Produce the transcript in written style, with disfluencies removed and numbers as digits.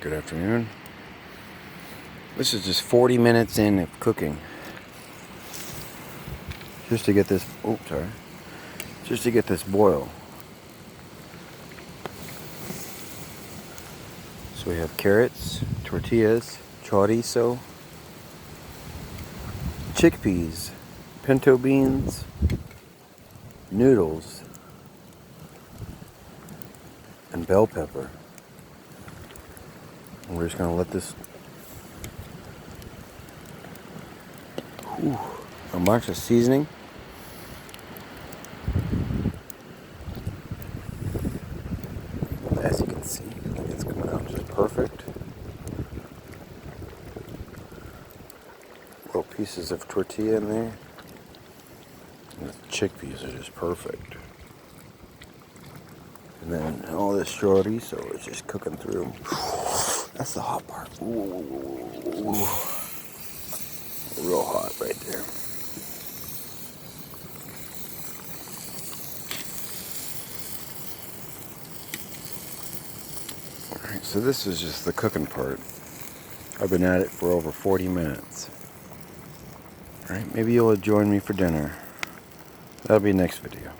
Good afternoon. This is just 40 minutes in of cooking. Just to get this, just to get this boil. So we have carrots, tortillas, chorizo, chickpeas, pinto beans, noodles, and bell pepper. And we're just going to let this a bunch of seasoning. As you can see, it's coming out just perfect. Little pieces of tortilla in there. And the chickpeas are just perfect. And then all this chorizo is just cooking through. That's the hot part. Ooh. Real hot right there. Alright, so this is just the cooking part. I've been at it for over 40 minutes. Alright, maybe you'll join me for dinner. That'll be next video.